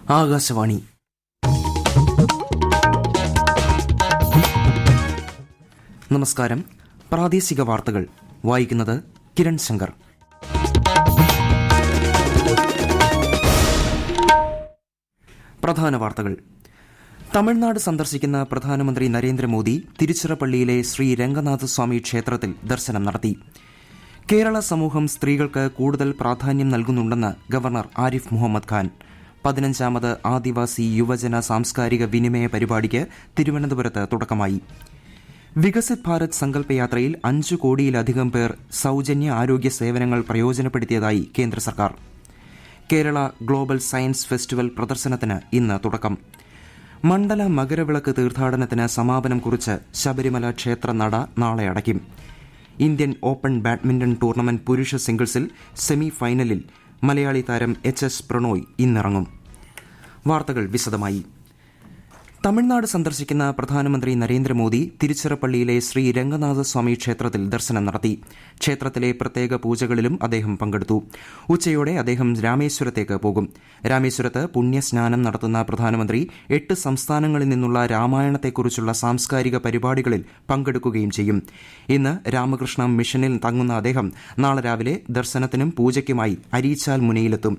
ആകാശവാണി. നമസ്കാരം. പ്രാദേശിക വാർത്തകൾ വായിക്കുന്നത് കിരൺ ശങ്കർ. പ്രധാന വാർത്തകൾ. തമിഴ്നാട് സന്ദർശിക്കുന്ന പ്രധാനമന്ത്രി നരേന്ദ്രമോദി തിരുച്ചിറപ്പള്ളിയിലെ ശ്രീ രംഗനാഥസ്വാമി ക്ഷേത്രത്തിൽ ദർശനം നടത്തി. കേരള സമൂഹം സ്ത്രീകൾക്ക് കൂടുതൽ പ്രാധാന്യം നൽകുന്നുണ്ടെന്ന് ഗവർണർ ആരിഫ് മുഹമ്മദ് ഖാൻ. 15ാമത് ആദിവാസി യുവജന സാംസ്കാരിക വിനിമയ പരിപാടിക്ക് തിരുവനന്തപുരത്ത് തുടക്കമായി. വികസിത് ഭാരത് സങ്കല്പയാത്രയിൽ 5 കോടിയിലധികം പേർ സൌജന്യ ആരോഗ്യ സേവനങ്ങൾ പ്രയോജനപ്പെടുത്തിയതായി കേന്ദ്ര സർക്കാർ. കേരള ഗ്ലോബൽ സയൻസ് ഫെസ്റ്റിവൽ പ്രദർശനത്തിന് ഇന്ന് തുടക്കം. മണ്ഡല മകരവിളക്ക് തീർത്ഥാടനത്തിന് സമാപനം കുറിച്ച് ശബരിമല ക്ഷേത്ര നട നാളെ അടയ്ക്കും. ഇന്ത്യൻ ഓപ്പൺ ബാഡ്മിന്റൺ ടൂർണമെന്റ് പുരുഷ സിംഗിൾസിൽ സെമി ഫൈനലിൽ മലയാളി താരം HS പ്രണോയ് ഇന്നിറങ്ങും. വാർത്തകൾ വിശദമായി. തമിഴ്നാട് സന്ദർശിക്കുന്ന പ്രധാനമന്ത്രി നരേന്ദ്രമോദി തിരുച്ചിറപ്പള്ളിയിലെ ശ്രീ രംഗനാഥസ്വാമി ക്ഷേത്രത്തിൽ ദർശനം നടത്തി. ക്ഷേത്രത്തിലെ പ്രത്യേക പൂജകളിലും അദ്ദേഹം പങ്കെടുത്തു. ഉച്ചയോടെ അദ്ദേഹം രാമേശ്വരത്തേക്ക് പോകും. രാമേശ്വരത്ത് പുണ്യസ്നാനം നടത്തുന്ന പ്രധാനമന്ത്രി 8 സംസ്ഥാനങ്ങളിൽ നിന്നുള്ള രാമായണത്തെക്കുറിച്ചുള്ള സാംസ്കാരിക പരിപാടികളിൽ പങ്കെടുക്കുകയും ചെയ്യും. ഇന്ന് രാമകൃഷ്ണ മിഷനിൽ തങ്ങുന്ന അദ്ദേഹം നാളെ രാവിലെ ദർശനത്തിനും പൂജയ്ക്കുമായി അരീച്ചാൽ മുനയിലെത്തും.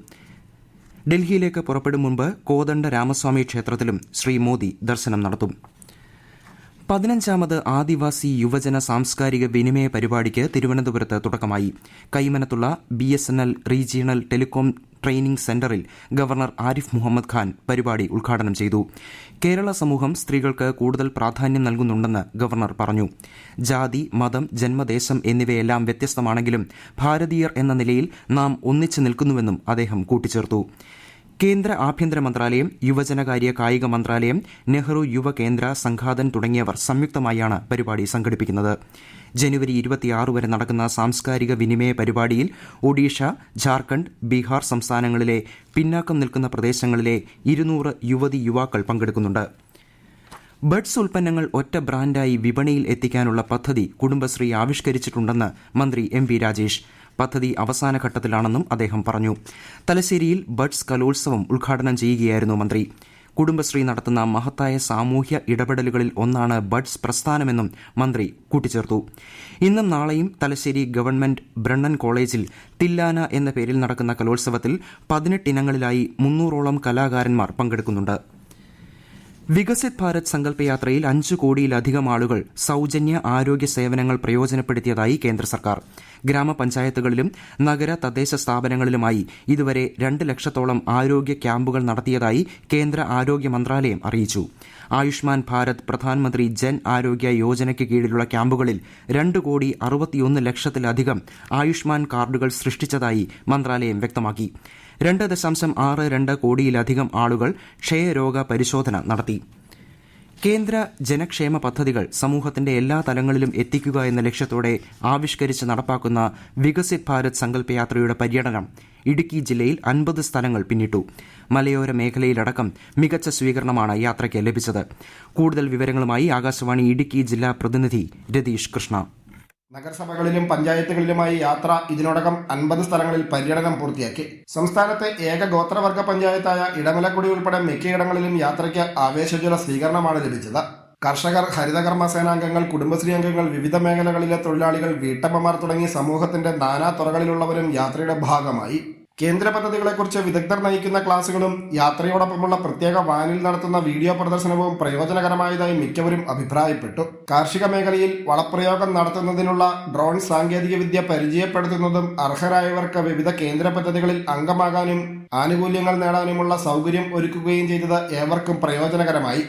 ഡൽഹിയിലേക്ക് പുറപ്പെടും മുൻപ് കോദണ്ഡ രാമസ്വാമി ക്ഷേത്രത്തിലും ശ്രീ മോദി ദർശനം നടത്തും. 15ാമത് ആദിവാസി യുവജന സാംസ്കാരിക വിനിമയ പരിപാടിക്ക് തിരുവനന്തപുരത്ത് തുടക്കമായി. കൈമനത്തുള്ള BSNL റീജിയണൽ ടെലികോം ട്രെയിനിംഗ് സെന്ററിൽ ഗവർണർ ആരിഫ് മുഹമ്മദ് ഖാൻ പരിപാടി ഉദ്ഘാടനം ചെയ്തു. കേരള സമൂഹം സ്ത്രീകൾക്ക് കൂടുതൽ പ്രാധാന്യം നൽകുന്നുണ്ടെന്ന് ഗവർണർ പറഞ്ഞു. ജാതി, മതം, ജന്മദേശം എന്നിവയെല്ലാം വ്യത്യസ്തമാണെങ്കിലും ഭാരതീയർ എന്ന നിലയിൽ നാം ഒന്നിച്ചു നിൽക്കുന്നുവെന്നും അദ്ദേഹം കൂട്ടിച്ചേർത്തു. കേന്ദ്ര ആഭ്യന്തര മന്ത്രാലയം, യുവജനകാര്യ കായിക മന്ത്രാലയം, നെഹ്റു യുവ കേന്ദ്ര സംഘാതൻ തുടങ്ങിയവർ സംയുക്തമായാണ് പരിപാടി സംഘടിപ്പിക്കുന്നത്. ജനുവരി 26 വരെ നടക്കുന്ന സാംസ്കാരിക വിനിമയ പരിപാടിയിൽ ഒഡീഷ, ജാർഖണ്ഡ്, ബീഹാർ സംസ്ഥാനങ്ങളിലെ പിന്നാക്കം നിൽക്കുന്ന പ്രദേശങ്ങളിലെ 200 യുവതി യുവാക്കൾ പങ്കെടുക്കുന്നുണ്ട്. ബഡ്സ് ഉൽപ്പന്നങ്ങൾ ഒറ്റ ബ്രാൻഡായി വിപണിയിൽ എത്തിക്കാനുള്ള പദ്ധതി കുടുംബശ്രീ ആവിഷ്കരിച്ചിട്ടുണ്ടെന്ന് മന്ത്രി MV രാജേഷ്. പദ്ധതി അവസാന ഘട്ടത്തിലാണെന്നും അദ്ദേഹം പറഞ്ഞു. തലശ്ശേരിയിൽ ബഡ്സ് കലോത്സവം ഉദ്ഘാടനം ചെയ്യുകയായിരുന്നു മന്ത്രി. കുടുംബശ്രീ നടത്തുന്ന മഹത്തായ സാമൂഹ്യ ഇടപെടലുകളിൽ ഒന്നാണ് ബഡ്സ് പ്രസ്ഥാനമെന്നും മന്ത്രി കൂട്ടിച്ചേർത്തു. ഇന്നും നാളെയും തലശ്ശേരി ഗവൺമെന്റ് ബ്രണ്ണൻ കോളേജിൽ തില്ലാന എന്ന പേരിൽ നടക്കുന്ന കലോത്സവത്തിൽ 18 ഇനങ്ങളിലായി 300ഓളം കലാകാരന്മാർ പങ്കെടുക്കുന്നുണ്ട്. വികസിത് ഭാരത് സങ്കല്പയാത്രയിൽ 5 കോടിയിലധികം ആളുകൾ സൌജന്യ ആരോഗ്യ സേവനങ്ങൾ പ്രയോജനപ്പെടുത്തിയതായി കേന്ദ്ര സർക്കാർ. ഗ്രാമപഞ്ചായത്തുകളിലും നഗര തദ്ദേശ സ്ഥാപനങ്ങളിലുമായി ഇതുവരെ 2 ലക്ഷത്തോളം ആരോഗ്യ ക്യാമ്പുകൾ നടത്തിയതായി കേന്ദ്ര ആരോഗ്യ മന്ത്രാലയം അറിയിച്ചു. ആയുഷ്മാൻ ഭാരത് പ്രധാനമന്ത്രി ജൻ ആരോഗ്യ യോജനയ്ക്ക് കീഴിലുള്ള ക്യാമ്പുകളിൽ 2,61 ലക്ഷത്തിലധികം ആയുഷ്മാൻ കാർഡുകൾ സൃഷ്ടിച്ചതായി മന്ത്രാലയം വ്യക്തമാക്കി. 2.62 കോടിയിലധികം ആളുകൾ ക്ഷയരോഗ പരിശോധന നടത്തി. കേന്ദ്ര ജനക്ഷേമ പദ്ധതികൾ സമൂഹത്തിന്റെ എല്ലാ തലങ്ങളിലും എത്തിക്കുക എന്ന ലക്ഷ്യത്തോടെ ആവിഷ്കരിച്ച് നടപ്പാക്കുന്ന വികസിത് ഭാരത് സങ്കല്പയാത്രയുടെ പര്യടനം ഇടുക്കി ജില്ലയിൽ 50 സ്ഥലങ്ങൾ പിന്നിട്ടു. മലയോര മേഖലയിലടക്കം മികച്ച സ്വീകരണമാണ് യാത്രയ്ക്ക് ലഭിച്ചത്. കൂടുതൽ വിവരങ്ങളുമായി ആകാശവാണി ഇടുക്കി ജില്ലാ പ്രതിനിധി രതീഷ് കൃഷ്ണ. നഗരസഭകളിലും പഞ്ചായത്തുകളിലുമായി യാത്ര ഇതിനോടകം 50 സ്ഥലങ്ങളിൽ പര്യടനം പൂർത്തിയാക്കി. സംസ്ഥാനത്തെ ഏക ഗോത്രവർഗ പഞ്ചായത്തായ ഇടമലക്കുടി ഉൾപ്പെടെ മിക്കയിടങ്ങളിലും യാത്രയ്ക്ക് ആവേശോജ്വല സ്വീകരണമാണ് ലഭിച്ചത്. കർഷകർ, ഹരിതകർമ്മ സേനാംഗങ്ങൾ, കുടുംബശ്രീ അംഗങ്ങൾ, വിവിധ മേഖലകളിലെ തൊഴിലാളികൾ, വീട്ടമ്മമാർ തുടങ്ങി സമൂഹത്തിന്റെ നാനാ തുറകളിലുള്ളവരും യാത്രയുടെ ഭാഗമായി. കേന്ദ്ര പദ്ധതികളെക്കുറിച്ച് വിദഗ്ധർ നയിക്കുന്ന ക്ലാസുകളും യാത്രയോടൊപ്പമുള്ള പ്രത്യേക വാനിൽ നടത്തുന്ന വീഡിയോ പ്രദർശനവും പ്രയോജനകരമായതായി മിക്കവരും അഭിപ്രായപ്പെട്ടു. കാർഷിക മേഖലയിൽ വളപ്രയോഗം നടത്തുന്നതിനുള്ള ഡ്രോൺ സാങ്കേതികവിദ്യ പരിചയപ്പെടുത്തുന്നതും അർഹരായവർക്ക് വിവിധ കേന്ദ്ര പദ്ധതികളിൽ അംഗമാകാനും ആനുകൂല്യങ്ങൾ നേടാനുമുള്ള സൗകര്യം ഒരുക്കുകയും ചെയ്തത് ഏവർക്കും പ്രയോജനകരമായി.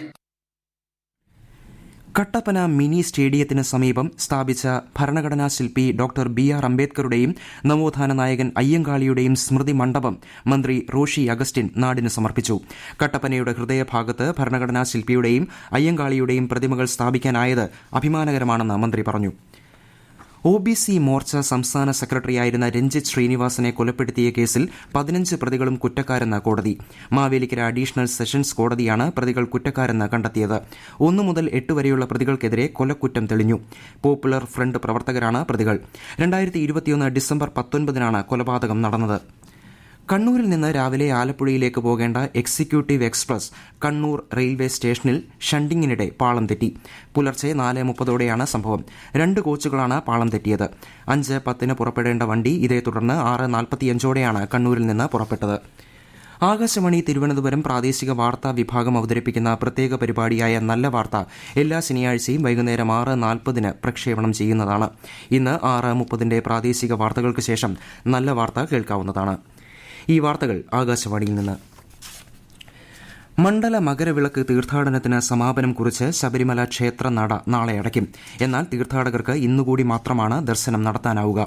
കട്ടപ്പന മിനി സ്റ്റേഡിയത്തിന് സമീപം സ്ഥാപിച്ച ഭരണഘടനാ ശില്പി ഡോക്ടർ BR അംബേദ്കറുടെയും നവോത്ഥാന നായകൻ അയ്യങ്കാളിയുടെയും സ്മൃതി മണ്ഡപം മന്ത്രി റോഷി അഗസ്റ്റിൻ നാടിന് സമർപ്പിച്ചു. കട്ടപ്പനയുടെ ഹൃദയഭാഗത്ത് ഭരണഘടനാ ശില്പിയുടെയും അയ്യങ്കാളിയുടെയും പ്രതിമകൾ സ്ഥാപിക്കാനായത് അഭിമാനകരമാണെന്ന് മന്ത്രി പറഞ്ഞു. OBC മോർച്ച സംസ്ഥാന സെക്രട്ടറിയായിരുന്ന രഞ്ജിത്ത് ശ്രീനിവാസനെ കൊലപ്പെടുത്തിയ കേസിൽ 15 പ്രതികളും കുറ്റക്കാരെന്ന് കോടതി. മാവേലിക്കര അഡീഷണൽ സെഷൻസ് കോടതിയാണ് പ്രതികൾ കുറ്റക്കാരെന്ന് കണ്ടെത്തിയത്. 1 മുതൽ 8 വരെയുള്ള പ്രതികൾക്കെതിരെ കൊലക്കുറ്റം തെളിഞ്ഞു. പോപ്പുലർ ഫ്രണ്ട് പ്രവർത്തകരാണ് പ്രതികൾ. 2021 ഡിസംബർ 19 കൊലപാതകം നടന്നത്. കണ്ണൂരിൽ നിന്ന് രാവിലെ ആലപ്പുഴയിലേക്ക് പോകേണ്ട എക്സിക്യൂട്ടീവ് എക്സ്പ്രസ് കണ്ണൂർ റെയിൽവേ സ്റ്റേഷനിൽ ഷണ്ടിങ്ങിനിടെ പാളം തെറ്റി. പുലർച്ചെ 4:30 സംഭവം. 2 കോച്ചുകളാണ് പാളം തെറ്റിയത്. 5:10 പുറപ്പെടേണ്ട വണ്ടി ഇതേ തുടർന്ന് 6:45 കണ്ണൂരിൽ നിന്ന് പുറപ്പെട്ടത്. ആകാശവാണി തിരുവനന്തപുരം പ്രാദേശിക വാർത്താ വിഭാഗം അവതരിപ്പിക്കുന്ന പ്രത്യേക പരിപാടിയായ നല്ല വാർത്ത എല്ലാ ശനിയാഴ്ചയും വൈകുന്നേരം 6:40 പ്രക്ഷേപണം ചെയ്യുന്നതാണ്. ഇന്ന് 6:30 പ്രാദേശിക വാർത്തകൾക്ക് ശേഷം നല്ല വാർത്ത കേൾക്കാവുന്നതാണ്. ഈ വാർത്തകൾ ആകാശവാണിയിൽ നിന്ന്. മണ്ഡല മകരവിളക്ക് തീർത്ഥാടനത്തിന് സമാപനം കുറിച്ച് ശബരിമല ക്ഷേത്ര നട നാളെ അടയ്ക്കും. എന്നാൽ തീർത്ഥാടകർക്ക് ഇന്നുകൂടി മാത്രമാണ് ദർശനം നടത്താനാവുക.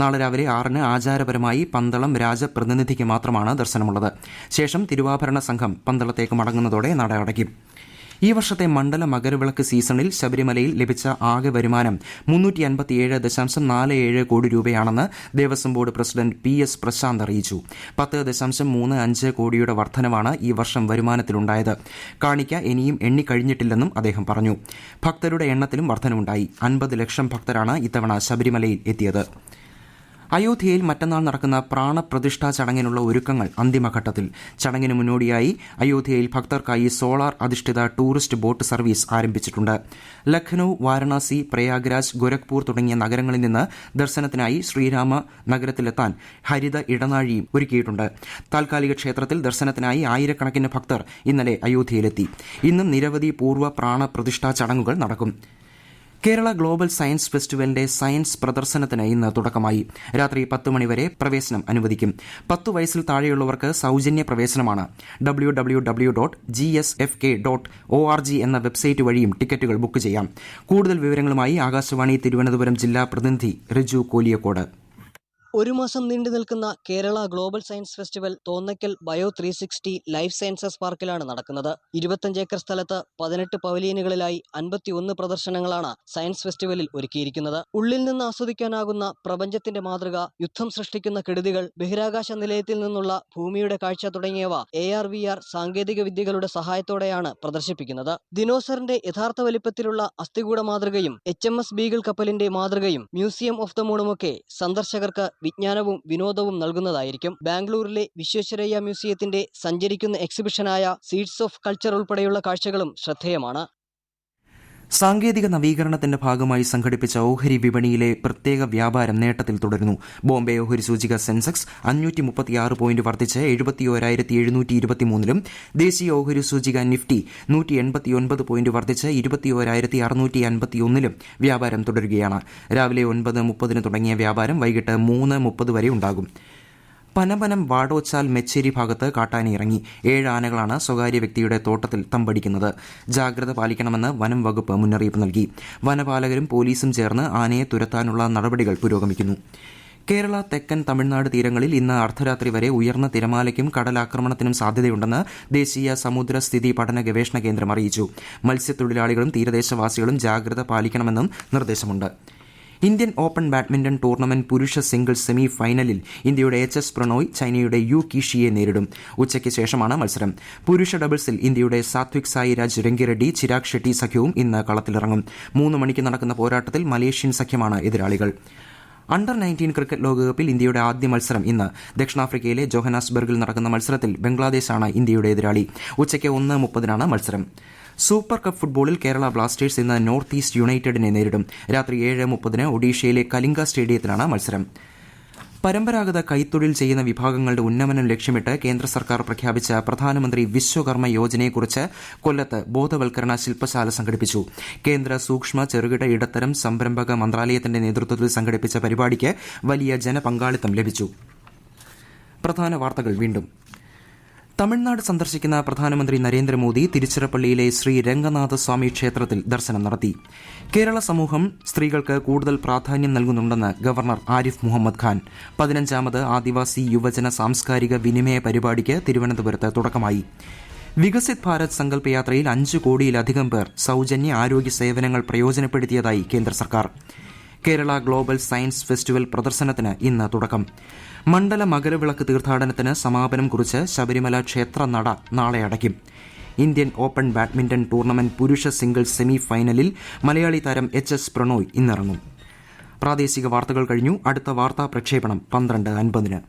നാളെ രാവിലെ 6 ആചാരപരമായി പന്തളം രാജപ്രതിനിധിക്ക് മാത്രമാണ് ദർശനമുള്ളത്. ശേഷം തിരുവാഭരണ സംഘം പന്തളത്തേക്ക് മടങ്ങുന്നതോടെ നട അടയ്ക്കും. ഈ വർഷത്തെ മണ്ഡല മകരവിളക്ക് സീസണിൽ ശബരിമലയിൽ ലഭിച്ച ആകെ വരുമാനം 357.47 കോടി രൂപയാണെന്ന് Devaswom board president PS Prashanth അറിയിച്ചു. 10.35 കോടിയുടെ വർധനവാണ് ഈ വർഷം വരുമാനത്തിലുണ്ടായത്. കാണിക്ക ഇനിയും എണ്ണിക്കഴിഞ്ഞിട്ടില്ലെന്നും അദ്ദേഹം പറഞ്ഞു. ഭക്തരുടെ എണ്ണത്തിലും വർധനവുണ്ടായി. 50 ലക്ഷം ഭക്തരാണ് ഇത്തവണ ശബരിമലയിൽ എത്തിയത്. അയോധ്യയിൽ മറ്റന്നാൾ നടക്കുന്ന പ്രാണപ്രതിഷ്ഠാ ചടങ്ങിനുള്ള ഒരുക്കങ്ങൾ അന്തിമഘട്ടത്തിൽ. ചടങ്ങിന് മുന്നോടിയായി അയോധ്യയിൽ ഭക്തർക്കായി സോളാർ അധിഷ്ഠിത ടൂറിസ്റ്റ് ബോട്ട് സർവീസ് ആരംഭിച്ചിട്ടുണ്ട്. ലഖ്നൌ, വാരണാസി, പ്രയാഗ്രാജ്, ഗോരഖ്പൂർ തുടങ്ങിയ നഗരങ്ങളിൽ നിന്ന് ദർശനത്തിനായി ശ്രീരാമ നഗരത്തിലെത്താൻ ഹരിത ഇടനാഴിയും ഒരുക്കിയിട്ടുണ്ട്. താൽക്കാലിക ക്ഷേത്രത്തിൽ ദർശനത്തിനായി ആയിരക്കണക്കിന് ഭക്തർ ഇന്നലെ അയോധ്യയിലെത്തി. ഇന്നും നിരവധി പൂർവ്വ പ്രാണപ്രതിഷ്ഠാ ചടങ്ങുകൾ നടക്കും. കേരള ഗ്ലോബൽ സയൻസ് ഫെസ്റ്റിവലിന്റെ സയൻസ് പ്രദർശനത്തിന് ഇന്ന് തുടക്കമായി. രാത്രി 10 മണിവരെ പ്രവേശനം അനുവദിക്കും. 10 വയസ്സിൽ താഴെയുള്ളവർക്ക് സൌജന്യ പ്രവേശനമാണ്. www.gsfk.org എന്ന വെബ്സൈറ്റ് വഴിയും ടിക്കറ്റുകൾ ബുക്ക് ചെയ്യാം. കൂടുതൽ വിവരങ്ങളുമായി ആകാശവാണി തിരുവനന്തപുരം ജില്ലാ പ്രതിനിധി റിജു കോലിയക്കോട്. ഒരു മാസം നീണ്ടു നിൽക്കുന്ന Kerala global science festival Thonnakkal bio 360 life sciences പാർക്കിലാണ് നടക്കുന്നത്. 25 ഏക്കർ സ്ഥലത്ത് 18 പവലിയനുകളിലായി 51 പ്രദർശനങ്ങളാണ് സയൻസ് ഫെസ്റ്റിവലിൽ ഒരുക്കിയിരിക്കുന്നത്. ഉള്ളിൽ നിന്ന് ആസ്വദിക്കാനാകുന്ന പ്രപഞ്ചത്തിന്റെ മാതൃക, യുദ്ധം സൃഷ്ടിക്കുന്ന കെടുതികൾ, ബഹിരാകാശ നിലയത്തിൽ നിന്നുള്ള ഭൂമിയുടെ കാഴ്ച തുടങ്ങിയവ AR/VR സാങ്കേതിക വിദ്യകളുടെ സഹായത്തോടെയാണ് പ്രദർശിപ്പിക്കുന്നത്. ദിനോസറിന്റെ യഥാർത്ഥ വലിപ്പത്തിലുള്ള അസ്ഥികൂട മാതൃകയും HMS ബീഗിൾ കപ്പലിന്റെ മാതൃകയും മ്യൂസിയം ഓഫ് ദ മൂണുമൊക്കെ സന്ദർശകർക്ക് വിജ്ഞാനവും വിനോദവും നൽകുന്നതായിരിക്കും. ബാംഗ്ലൂരിലെ വിശ്വേശ്വരയ്യ മ്യൂസിയത്തിന്റെ സഞ്ചരിക്കുന്ന എക്സിബിഷനായ സീഡ്സ് ഓഫ് കൾച്ചർ ഉൾപ്പെടെയുള്ള കാഴ്ചകളും ശ്രദ്ധേയമാണ്. സാങ്കേതിക നവീകരണത്തിന്റെ ഭാഗമായി സംഘടിപ്പിച്ച ഓഹരി വിപണിയിലെ പ്രത്യേക വ്യാപാരം നേട്ടത്തിൽ തുടരുന്നു. ബോംബെ ഓഹരി സൂചിക സെൻസെക്സ് 536 പോയിന്റ് വർദ്ധിച്ച് 71,723-ലും ദേശീയ ഓഹരി സൂചിക നിഫ്റ്റി 189 പോയിന്റ് വർദ്ധിച്ച് 21,651-ലും വ്യാപാരം തുടരുകയാണ്. രാവിലെ 9:30 തുടങ്ങിയ വ്യാപാരം വൈകിട്ട് 3:30 വരെ ഉണ്ടാകും. പനപനം വാടോച്ചാൽ മെച്ചേരി ഭാഗത്ത് കാട്ടാന ഇറങ്ങി. 7 ആനകളാണ് സ്വകാര്യ വ്യക്തിയുടെ തോട്ടത്തിൽ തമ്പടിക്കുന്നത്. ജാഗ്രത പാലിക്കണമെന്ന് വനം വകുപ്പ് മുന്നറിയിപ്പ് നൽകി. വനപാലകരും പോലീസും ചേർന്ന് ആനയെ തുരത്താനുള്ള നടപടികൾ പുരോഗമിക്കുന്നു. കേരള, തെക്കൻ തമിഴ്നാട് തീരങ്ങളിൽ ഇന്ന് അർദ്ധരാത്രി വരെ ഉയർന്ന തിരമാലയ്ക്കും കടലാക്രമണത്തിനും സാധ്യതയുണ്ടെന്ന് ദേശീയ സമുദ്രസ്ഥിതി പഠന ഗവേഷണ കേന്ദ്രം അറിയിച്ചു. മത്സ്യത്തൊഴിലാളികളും തീരദേശവാസികളും ജാഗ്രത പാലിക്കണമെന്നും നിർദ്ദേശമുണ്ട്. ഇന്ത്യൻ ഓപ്പൺ ബാഡ്മിന്റൺ ടൂർണമെന്റ് പുരുഷ സിംഗിൾസ് സെമി ഫൈനലിൽ ഇന്ത്യയുടെ HS പ്രണോയ് ചൈനയുടെ യു കീഷിയെ നേരിടും. ഉച്ചയ്ക്ക് ശേഷമാണ് മത്സരം. പുരുഷ ഡബിൾസിൽ ഇന്ത്യയുടെ സാത്വിക് സായിരാജ് രംഗിറെഡ്ഡി ചിരാഗ് ഷെട്ടി സഖ്യവും ഇന്ന് കളത്തിലിറങ്ങും. 3 മണിക്ക് നടക്കുന്ന പോരാട്ടത്തിൽ മലേഷ്യൻ സഖ്യമാണ് എതിരാളികൾ. അണ്ടർ 19 ക്രിക്കറ്റ് ലോകകപ്പിൽ ഇന്ത്യയുടെ ആദ്യ മത്സരം ഇന്ന്. ദക്ഷിണാഫ്രിക്കയിലെ ജോഹനാസ്ബർഗിൽ നടക്കുന്ന മത്സരത്തിൽ ബംഗ്ലാദേശാണ് ഇന്ത്യയുടെ എതിരാളി. ഉച്ചയ്ക്ക് 1:30 മത്സരം. സൂപ്പർ കപ്പ് ഫുട്ബോളിൽ കേരള ബ്ലാസ്റ്റേഴ്സ് ഇന്ന് നോർത്ത് ഈസ്റ്റ് യുണൈറ്റഡിനെ നേരിടും. രാത്രി 7:30 ഒഡീഷയിലെ കലിംഗ സ്റ്റേഡിയത്തിലാണ് മത്സരം. പരമ്പരാഗത കൈത്തൊഴിൽ ചെയ്യുന്ന വിഭാഗങ്ങളുടെ ഉന്നമനം ലക്ഷ്യമിട്ട് കേന്ദ്ര സർക്കാർ പ്രഖ്യാപിച്ച പ്രധാനമന്ത്രി വിശ്വകർമ്മ യോജനയെക്കുറിച്ച് കൊല്ലത്ത് ബോധവൽക്കരണ ശില്പശാല സംഘടിപ്പിച്ചു. കേന്ദ്ര സൂക്ഷ്മ ചെറുകിട ഇടത്തരം സംരംഭക മന്ത്രാലയത്തിന്റെ നേതൃത്വത്തിൽ സംഘടിപ്പിച്ച പരിപാടിക്ക് വലിയ ജനപങ്കാളിത്തം ലഭിച്ചു. പ്രധാന വാർത്തകൾ വീണ്ടും. തമിഴ്നാട് സന്ദർശിക്കുന്ന പ്രധാനമന്ത്രി നരേന്ദ്രമോദി തിരുച്ചിറപ്പള്ളിയിലെ ശ്രീ രംഗനാഥസ്വാമി ക്ഷേത്രത്തിൽ ദർശനം നടത്തി. കേരള സമൂഹം സ്ത്രീകൾക്ക് കൂടുതൽ പ്രാധാന്യം നൽകുന്നുണ്ടെന്ന് ഗവർണർ ആരിഫ് മുഹമ്മദ് ഖാൻ. 15ാമത് ആദിവാസി യുവജന സാംസ്കാരിക വിനിമയ പരിപാടിക്ക് തിരുവനന്തപുരത്ത് തുടക്കമായി. വികസിത് ഭാരത് സങ്കല്പ യാത്രയിൽ 5 കോടിയിലധികം പേർ സൌജന്യ ആരോഗ്യ സേവനങ്ങൾ പ്രയോജനപ്പെടുത്തിയതായി കേന്ദ്ര സർക്കാർ. കേരള ഗ്ലോബൽ സയൻസ് ഫെസ്റ്റിവൽ പ്രദർശനത്തിന് ഇന്ന് തുടക്കം. മണ്ഡല മകരവിളക്ക് തീർത്ഥാടനത്തിന് സമാപനം കുറിച്ച് ശബരിമല ക്ഷേത്ര നട നാളെ അടയ്ക്കും. ഇന്ത്യൻ ഓപ്പൺ ബാഡ്മിന്റൺ ടൂർണമെന്റ് പുരുഷ സിംഗിൾസ് സെമി ഫൈനലിൽ മലയാളി താരം HS പ്രണോയ് ഇന്നിറങ്ങും. പ്രാദേശിക വാർത്തകൾ കഴിഞ്ഞു. അടുത്ത വാർത്താ പ്രക്ഷേപണം 12:50.